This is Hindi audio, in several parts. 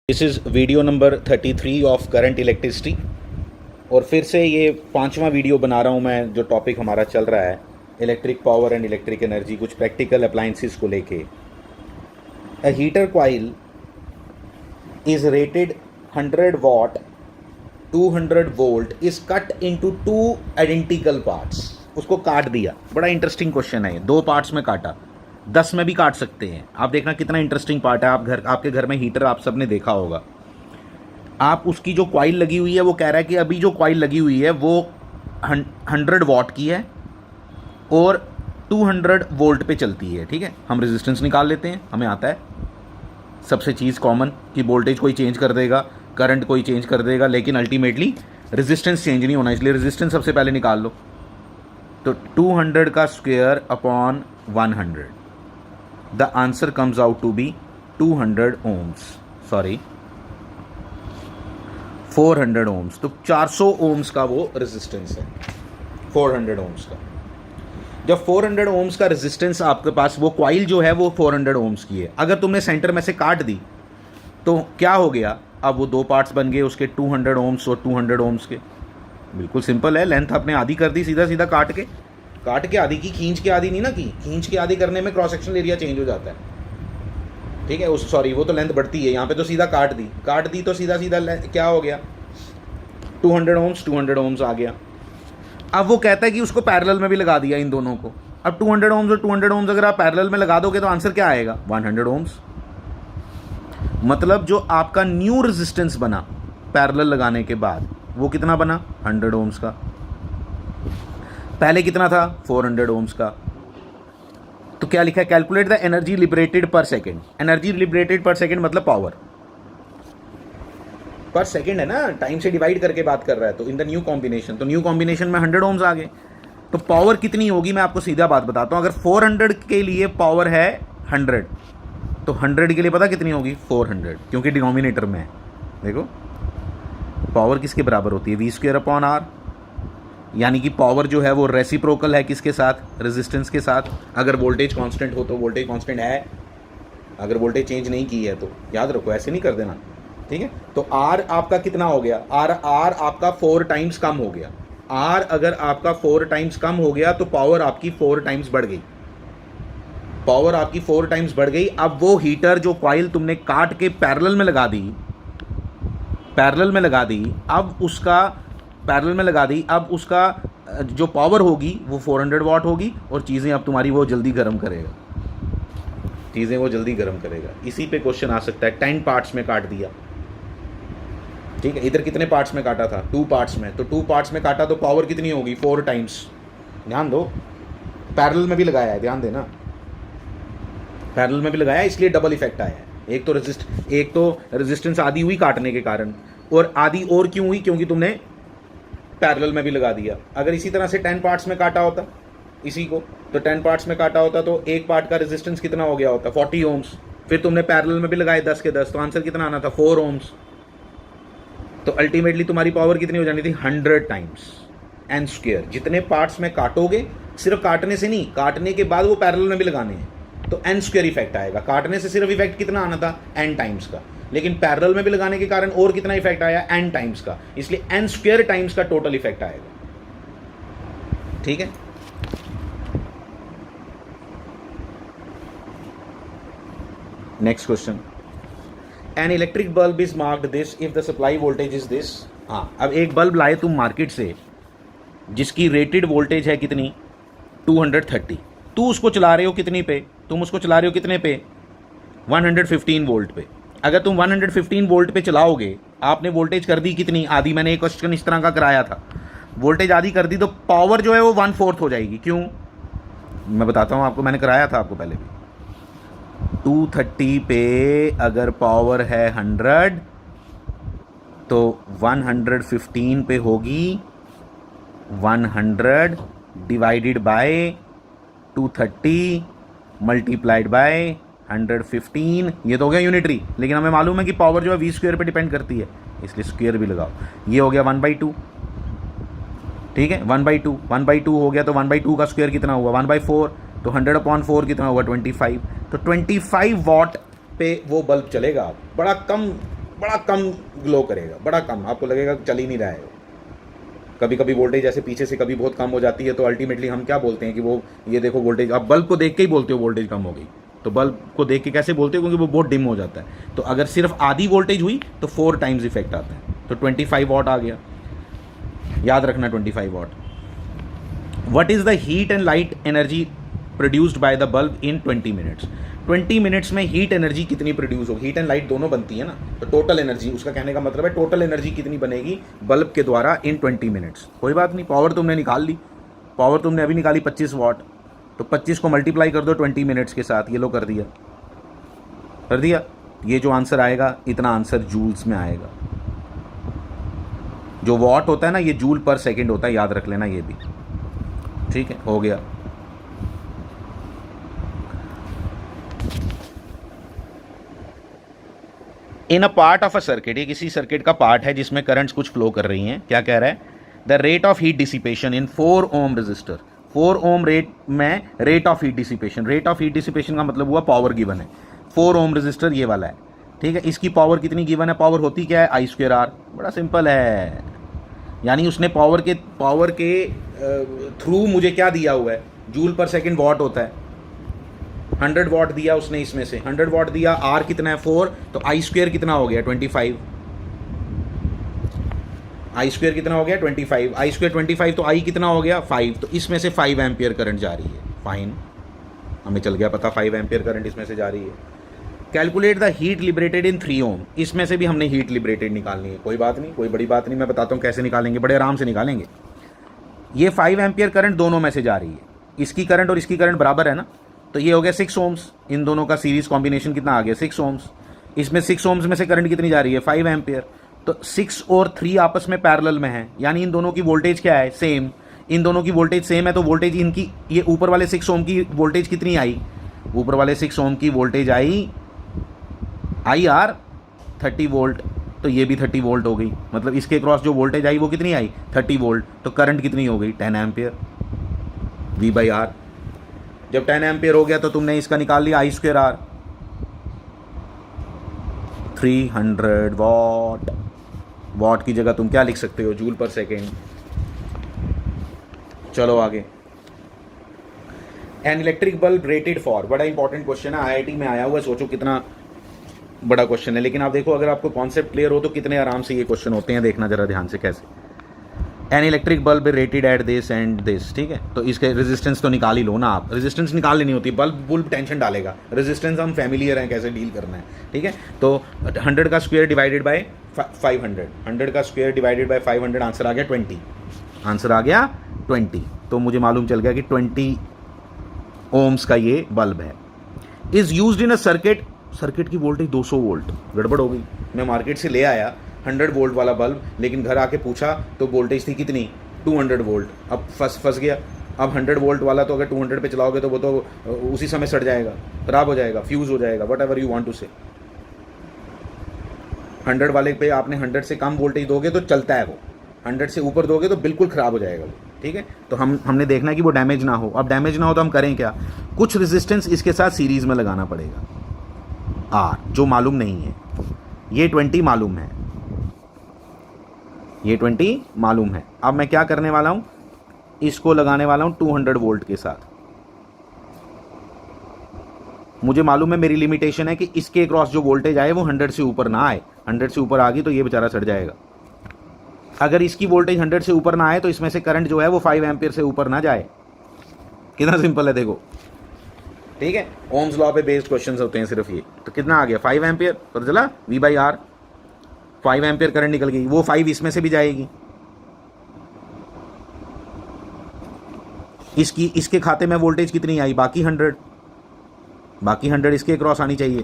This is video number 33 of current electricity. और फिर से ये 5वां वीडियो बना रहा हूँ मैं। जो टॉपिक हमारा चल रहा है electric power and electric energy, कुछ प्रैक्टिकल अप्लायंसेस को लेके। A heater coil is rated 100 watt 200 volt is cut into 2 identical parts. उसको काट दिया। बड़ा इंटरेस्टिंग क्वेश्चन है ये। 2 पार्ट्स में काटा, 10 में भी काट सकते हैं। आप देखना कितना इंटरेस्टिंग पार्ट है। आपके घर में हीटर आप सबने देखा होगा। आप उसकी जो कॉइल लगी हुई है वो कह रहा है कि अभी जो कॉइल लगी हुई है वो 100 वाट की है और 200 वोल्ट पे चलती है। ठीक है, हम रेजिस्टेंस निकाल लेते हैं, हमें आता है सबसे चीज़ कॉमन कि वोल्टेज कोई चेंज कर देगा, करंट कोई चेंज कर देगा, लेकिन अल्टीमेटली रेजिस्टेंस चेंज नहीं होना। इसलिए रेजिस्टेंस सबसे पहले निकाल लो। तो 200 का square upon 100, the answer comes out to be 200 ohms, sorry 400 ohms। तो 400 ohms का वो रेजिस्टेंस है, 400 ohms का। जब 400 ohms का रेजिस्टेंस आपके पास, वो कॉइल जो है वो 400 ohms की है। अगर तुमने सेंटर में से काट दी तो क्या हो गया? अब वो 2 पार्ट्स बन गए उसके, 200 ohms और 200 ohms के। बिल्कुल सिंपल है, लेंथ आपने आधी कर दी सीधा सीधा काट के आधी की, खींच के आधी नहीं ना की। खींच के आधी करने में क्रॉस सेक्शनल एरिया चेंज हो जाता है। ठीक है, उस सॉरी वो तो लेंथ बढ़ती है। यहाँ पे तो सीधा काट दी तो सीधा सीधा क्या हो गया? 200 ohms आ गया। अब वो कहता है कि उसको पैरेलल में भी लगा दिया इन दोनों को। अब 200 ohms और 200 ohms अगर आप पैरेलल में लगा दोगे तो आंसर क्या आएगा? 100 ohms। मतलब जो आपका न्यू रेजिस्टेंस बना पैरेलल लगाने के बाद वो कितना बना? 100 ohms का। पहले कितना था? 400 ohms का। तो क्या लिखा है? कैलकुलेट द एनर्जी लिबरेटेड पर सेकेंड। एनर्जी लिबरेटेड पर सेकेंड मतलब पावर पर सेकेंड है ना, टाइम से डिवाइड करके बात कर रहा है। तो इन द न्यू कॉम्बिनेशन, तो न्यू कॉम्बिनेशन में 100 ohms आ गए। तो पावर कितनी होगी मैं आपको सीधा बात बताता हूं। अगर 400 के लिए पावर है 100, तो 100 के लिए पता कितनी होगी? 400, क्योंकि डिनोमिनेटर में है। देखो पावर किसके बराबर होती है? V² upon R। यानी कि पावर जो है वो रेसिप्रोकल है किसके साथ? रेजिस्टेंस के साथ। अगर वोल्टेज कांस्टेंट हो तो वोल्टेज कांस्टेंट है, अगर वोल्टेज चेंज नहीं की है तो याद रखो, ऐसे नहीं कर देना। ठीक है, तो R आपका कितना हो गया? R आपका 4 टाइम्स कम हो गया। R अगर आपका 4 टाइम्स कम हो गया तो पावर आपकी 4 टाइम्स बढ़ गई। पावर आपकी 4 टाइम्स बढ़ गई। अब वो हीटर जो कॉइल तुमने काट के पैरेलल में लगा दी, अब उसका जो पावर होगी वो 400 वाट होगी और चीज़ें अब तुम्हारी वो जल्दी गर्म करेगा। इसी पे क्वेश्चन आ सकता है। 10 पार्ट्स में काट दिया। ठीक है, इधर कितने पार्ट्स में काटा था? 2 पार्ट्स में। तो 2 पार्ट्स में काटा तो पावर कितनी होगी? 4 टाइम्स। ध्यान दो, पैरेलल में भी लगाया है, ध्यान देना, पैरेलल में भी लगाया है, इसलिए डबल इफेक्ट आया है। एक तो रेजिस्टेंस आधी हुई काटने के कारण, और आधी और क्यों हुई? क्योंकि तुमने पैरेलल में भी लगा दिया। अगर इसी तरह से 10 पार्ट्स में काटा होता इसी को, तो 10 पार्ट्स में काटा होता तो एक पार्ट का रेजिस्टेंस कितना हो गया होता? 40 ohms। फिर तुमने पैरेलल में भी लगाए 10 के 10, तो आंसर कितना आना था? 4 ohms। तो अल्टीमेटली तुम्हारी पावर कितनी हो जानी थी? 100 टाइम्स n²। जितने पार्ट्स में काटोगे, सिर्फ काटने से नहीं, काटने के बाद वो पैरेलल में भी लगाने हैं, तो n² इफेक्ट आएगा। काटने से सिर्फ इफेक्ट कितना आना था? n टाइम्स का, लेकिन पैरेलल में भी लगाने के कारण और कितना इफेक्ट आया? n टाइम्स का। इसलिए n² टाइम्स का टोटल इफेक्ट आएगा। ठीक है, next question. An electric bulb is marked this if the supply voltage is this. हाँ, अब एक बल्ब लाए तुम मार्केट से जिसकी रेटेड वोल्टेज है कितनी? 230। तू उसको चला रहे हो कितनी पे? तुम उसको चला रहे हो कितने पे? 115 वोल्ट पे। अगर तुम 115 वोल्ट पे चलाओगे, आपने वोल्टेज कर दी कितनी? आधी। मैंने एक क्वेश्चन इस तरह का कराया था, वोल्टेज आधी कर दी तो पावर जो है वो 1/4 हो जाएगी। क्यों? मैं बताता हूँ आपको, मैंने कराया था आपको पहले भी। 230 पे अगर पावर है 100 तो 115 पे होगी 100 डिवाइडेड बाय 230 मल्टीप्लाइड बाय 115। ये तो हो गया यूनिटरी, लेकिन हमें मालूम है कि पावर जो है V² पे डिपेंड करती है, इसलिए स्क्वायर भी लगाओ। ये हो गया 1/2। ठीक है, 1/2 हो गया, तो 1/2 का स्क्वायर कितना हुआ? 1/4। तो 100/4 कितना हुआ? 25। तो 25 वाट पे वो बल्ब चलेगा। बड़ा कम बड़ा कम ग्लो करेगा, बड़ा कम, आपको लगेगा चल ही नहीं रहा है। कभी कभी वोल्टेज ऐसे पीछे से कभी बहुत कम हो जाती है, तो अल्टीमेटली हम क्या बोलते हैं कि वो ये देखो वोल्टेज, आप बल्ब को देख के ही बोलते हो वोल्टेज कम हो गई, तो बल्ब को देख के कैसे बोलते हो, क्योंकि वो बहुत डिम हो जाता है। तो अगर सिर्फ आधी वोल्टेज हुई तो 4 टाइम्स इफेक्ट आता है, तो 25 वॉट आ गया, याद रखना 25 what. What is the heat and light energy produced by the bulb in 20 minutes. 20 minutes में हीट एनर्जी कितनी प्रोड्यूस होगी, हीट एंड लाइट दोनों बनती है ना, तो टोटल एनर्जी, उसका कहने का मतलब है टोटल एनर्जी कितनी बनेगी बल्ब के द्वारा इन 20 मिनट्स। कोई बात नहीं, पावर तुमने निकाल ली, पावर तुमने अभी निकाली 25 वॉट, तो 25 को मल्टीप्लाई कर दो 20 मिनट्स के साथ, ये लो कर दिया, कर दिया। ये जो आंसर आएगा इतना आंसर जूल्स में आएगा। जो वॉट होता है ना, ये जूल पर सेकेंड होता है, याद रख लेना ये भी, ठीक है, हो गया। In a part of a circuit, ये किसी सर्किट का पार्ट है जिसमें करंट्स कुछ फ्लो कर रही हैं, क्या कह रहा है, the rate of heat dissipation in 4 ohm resistor. 4 ohm rate में rate of heat dissipation, rate of heat dissipation का मतलब हुआ पावर गिवन है। 4 ओम रजिस्टर ये वाला है, ठीक है, इसकी पावर कितनी गिवन है, पावर होती क्या है, I²R, बड़ा सिंपल है। यानी उसने पावर के थ्रू मुझे क्या दिया हुआ है, जूल पर सेकेंड वॉट होता है, 100 वॉट दिया उसने, इसमें से 100 वॉट दिया, आर कितना है 4, तो I² कितना हो गया 25, I² कितना हो गया 25, I² 25, तो I कितना हो गया 5, तो इसमें से 5 एम्पियर करंट जा रही है, फाइन, हमें चल गया पता 5 एम्पियर करंट इसमें से जा रही है। कैलकुलेट द हीट लिबरेटेड इन 3 ओम, इसमें से भी हमने हीट लिबरेटेड निकालनी है, कोई बात नहीं, कोई बड़ी बात नहीं, मैं बताता हूँ कैसे निकालेंगे, बड़े आराम से निकालेंगे। ये 5 एम्पियर करंट दोनों में से जा रही है, इसकी करंट और इसकी करंट बराबर है ना, तो ये हो गया 6 ओम्स, इन दोनों का सीरीज कॉम्बिनेशन कितना आ गया 6 ओम्स, इसमें 6 ओम्स में से करंट कितनी जा रही है 5 एम्पियर, तो 6 और 3 आपस में पैरेलल में है, यानी इन दोनों की वोल्टेज क्या है, सेम, इन दोनों की वोल्टेज सेम है, तो वोल्टेज इनकी, ये ऊपर वाले 6 ओम की वोल्टेज कितनी आई, ऊपर वाले 6 ओम की वोल्टेज आई IR 30 वोल्ट, तो ये भी 30 वोल्ट हो गई, मतलब इसके क्रॉस जो वोल्टेज आई वो कितनी आई 30 वोल्ट, तो करंट कितनी हो गई 10 एम्पियर V/R। जब 10 एम्पियर हो गया तो तुमने इसका निकाल लिया I²R, 300 वॉट, वॉट की जगह तुम क्या लिख सकते हो, जूल पर सेकेंड। चलो आगे, an electric bulb rated for, बड़ा इंपॉर्टेंट क्वेश्चन है, IIT में आया हुआ है, सोचो कितना बड़ा क्वेश्चन है, लेकिन आप देखो अगर आपको कॉन्सेप्ट क्लियर हो तो कितने आराम से ये क्वेश्चन होते हैं, देखना जरा ध्यान से कैसे। An electric bulb rated at this and this, ठीक है, तो इसके रेजिस्टेंस तो निकाल ही लो ना आप, रेजिस्टेंस निकाल लेनी होती है, बल्ब टेंशन डालेगा, रेजिस्टेंस हम फैमिलियर हैं कैसे डील करना है, ठीक है। तो 100 का स्क्वायर डिवाइडेड बाय 500, 100 का स्क्वायर डिवाइडेड बाय 500, आंसर आ गया 20, आंसर आ गया 20, तो मुझे मालूम चल गया कि 20 ओम्स का ये बल्ब है। Is used in a circuit, circuit की वोल्टेज 200 वोल्ट, गड़बड़ हो गई, मैं मार्केट से ले आया 100 वोल्ट वाला बल्ब, लेकिन घर आके पूछा तो वोल्टेज थी कितनी 200 वोल्ट, अब फंस गया। अब 100 वोल्ट वाला तो अगर 200 पे चलाओगे तो वो तो उसी समय सड़ जाएगा, खराब हो जाएगा, फ्यूज़ हो जाएगा, whatever you want to say. 100 वाले पे आपने 100 से कम वोल्टेज दोगे तो चलता है वो, 100 से ऊपर दोगे तो बिल्कुल ख़राब हो जाएगा वो, ठीक है। तो हमने देखना है कि वो डैमेज ना हो। अब डैमेज ना हो तो हम करें क्या, कुछ रेजिस्टेंस इसके साथ सीरीज़ में लगाना पड़ेगा, आर जो मालूम नहीं है, ये 20 मालूम है, ये 20 मालूम है। अब मैं क्या करने वाला हूं, इसको लगाने वाला हूं 200 वोल्ट के साथ। मुझे मालूम है, मेरी लिमिटेशन है कि इसके क्रॉस जो वोल्टेज आए वो 100 से ऊपर ना आए, 100 से ऊपर आ गई तो ये बेचारा सड़ जाएगा। अगर इसकी वोल्टेज 100 से ऊपर ना आए तो इसमें से करंट जो है वो 5 एम्पियर से ऊपर ना जाए। कितना सिंपल है देखो, ठीक है। ओम्स लॉ पे बेस्ड क्वेश्चंस होते हैं सिर्फ ये। तो कितना आ गया 5 एम्पियर, पता चला V/R, 5 एम्पियर करंट निकल गई, वो 5 इसमें से भी जाएगी, इसके खाते में वोल्टेज कितनी आई, बाकी 100 इसके क्रॉस आनी चाहिए,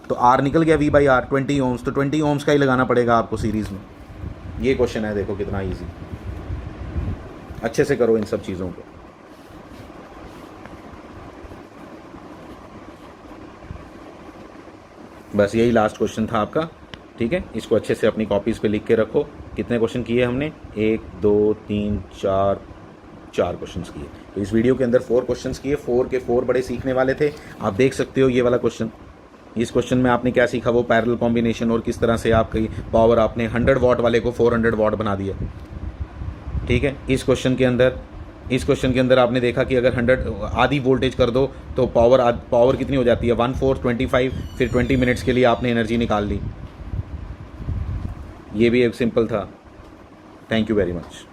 तो R निकल गया V/R 20 ओम्स, तो 20 ओम्स का ही लगाना पड़ेगा आपको सीरीज में। ये क्वेश्चन है, देखो कितना ईजी, अच्छे से करो इन सब चीज़ों को। बस यही लास्ट क्वेश्चन था आपका, ठीक है। इसको अच्छे से अपनी कॉपीज़ पे लिख के रखो। कितने क्वेश्चन किए हमने, 1 2 3 4 क्वेश्चंस किए। तो इस वीडियो के अंदर 4 क्वेश्चंस किए, 4 के 4 बड़े सीखने वाले थे। आप देख सकते हो ये वाला क्वेश्चन, इस क्वेश्चन में आपने क्या सीखा, वो पैरेलल कॉम्बिनेशन और किस तरह से आपकी पावर आपने 100 वाट वाले को 400 वाट बना दिया। ठीक है, इस क्वेश्चन के अंदर आपने देखा कि अगर 100 आधी वोल्टेज कर दो तो पावर कितनी हो जाती है 1/4 25, फिर 20 मिनट्स के लिए आपने एनर्जी निकाल ली। ये भी एक सिंपल था। Thank you very much.